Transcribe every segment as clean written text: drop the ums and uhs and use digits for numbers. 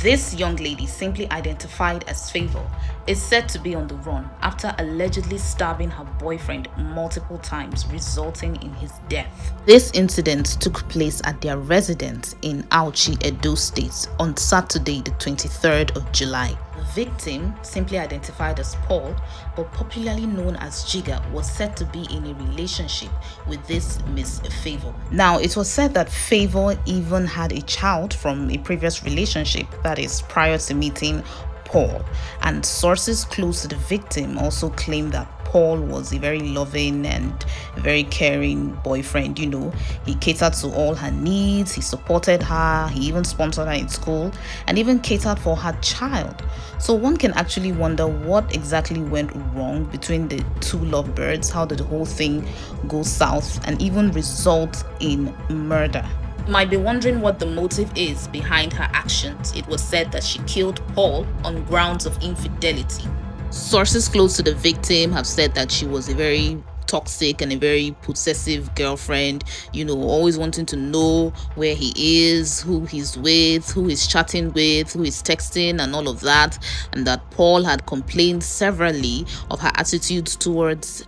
This young lady, simply identified as Favour, is said to be on the run after allegedly stabbing her boyfriend multiple times, resulting in his death. This incident took place at their residence in Auchi, Edo State on Saturday, the 23rd of July. The victim, simply identified as Paul, but popularly known as Jigga, was said to be in a relationship with this Miss Favour. Now, it was said that Favour even had a child from a previous relationship, that is, prior to meeting Paul, and sources close to the victim also claim that Paul was a very loving and very caring boyfriend. He catered to all her needs, he supported her, he even sponsored her in school, and even catered for her child. So one can actually wonder what exactly went wrong between the two lovebirds. How did the whole thing go south and even result in murder? You might be wondering what the motive is behind her actions. It was said that she killed Paul on grounds of infidelity. Sources close to the victim have said that she was a very toxic and a very possessive girlfriend, always wanting to know where he is, who he's with, who he's chatting with, who he's texting, and all of that. And that Paul had complained severally of her attitudes towards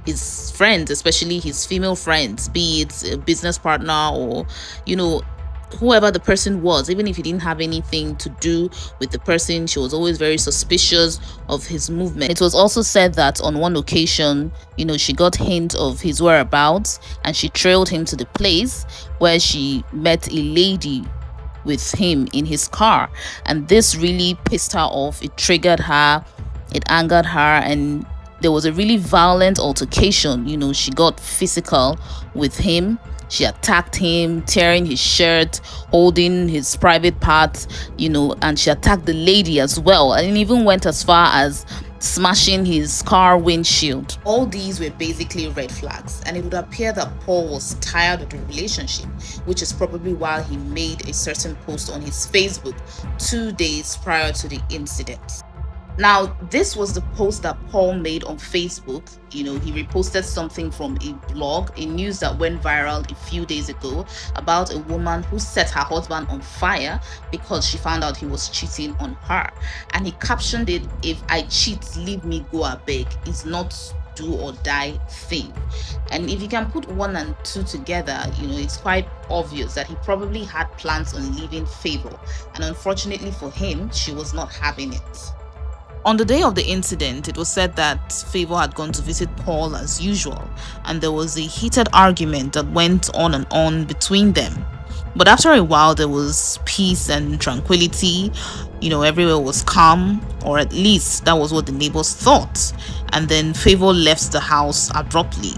his friends, especially his female friends, be it a business partner or whoever the person was. Even if he didn't have anything to do with the person, she was always very suspicious of his movement. It was also said that on one occasion, she got hint of his whereabouts and she trailed him to the place where she met a lady with him in his car, and this really pissed her off. It triggered her, it angered her, and there was a really violent altercation. She got physical with him. She attacked him, tearing his shirt, holding his private parts, and she attacked the lady as well, and even went as far as smashing his car windshield. All these were basically red flags, and it would appear that Paul was tired of the relationship, which is probably why he made a certain post on his Facebook 2 days prior to the incident. Now, this was the post that Paul made on Facebook. He reposted something from a blog, a news that went viral a few days ago about a woman who set her husband on fire because she found out he was cheating on her. And he captioned it, "If I cheat, leave me go abeg. It's not do or die thing." And if you can put 1 and 2 together, it's quite obvious that he probably had plans on leaving Favour. And unfortunately for him, she was not having it. On the day of the incident, it was said that Favour had gone to visit Paul as usual, and there was a heated argument that went on and on between them. But after a while, there was peace and tranquility. Everywhere was calm, or at least that was what the neighbors thought. And then Favour left the house abruptly,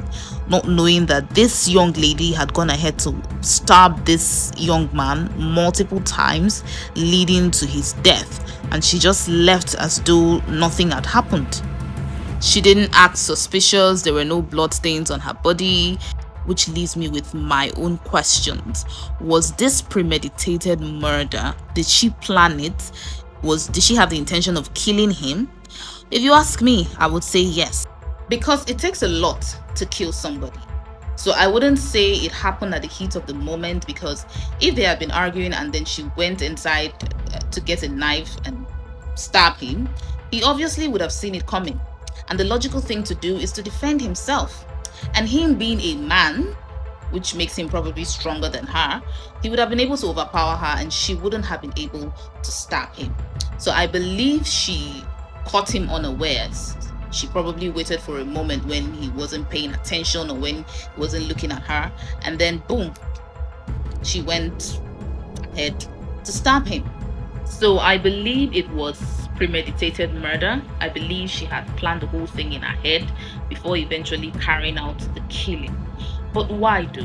not knowing that this young lady had gone ahead to stab this young man multiple times, leading to his death. And she just left as though nothing had happened. She didn't act suspicious. There were no bloodstains on her body, which leaves me with my own questions. Was this premeditated murder? Did she plan it? Did she have the intention of killing him? If you ask me, I would say yes, because it takes a lot to kill somebody. So I wouldn't say it happened at the heat of the moment, because if they had been arguing and then she went inside to get a knife and stab him, he obviously would have seen it coming. And the logical thing to do is to defend himself. And him being a man, which makes him probably stronger than her, he would have been able to overpower her and she wouldn't have been able to stab him. So I believe she caught him unawares. She probably waited for a moment when he wasn't paying attention or when he wasn't looking at her, and then boom, she went ahead to stab him. So I believe it was premeditated murder. I believe she had planned the whole thing in her head before eventually carrying out the killing. But why do?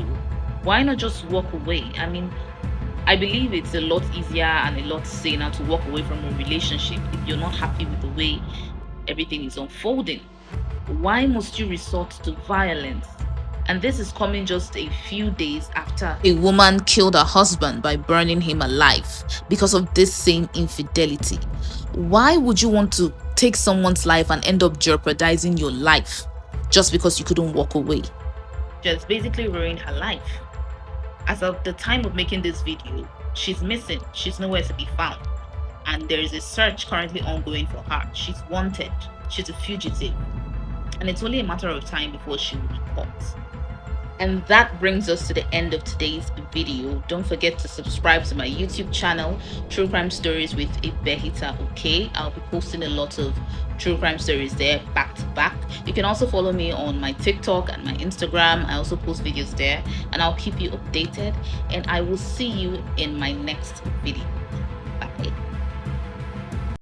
Why not just walk away? I believe it's a lot easier and a lot saner to walk away from a relationship if you're not happy with the way everything is unfolding. Why must you resort to violence? And this is coming just a few days after a woman killed her husband by burning him alive because of this same infidelity. Why would you want to take someone's life and end up jeopardizing your life just because you couldn't walk away? Just basically ruined her life. As of the time of making this video, She's missing. She's nowhere to be found. And there is a search currently ongoing for her. She's wanted. She's a fugitive. And it's only a matter of time before she will be caught. And that brings us to the end of today's video. Don't forget to subscribe to my YouTube channel, True Crime Stories with Ibehita. Okay, I'll be posting a lot of true crime stories there back to back. You can also follow me on my TikTok and my Instagram. I also post videos there, and I'll keep you updated. And I will see you in my next video.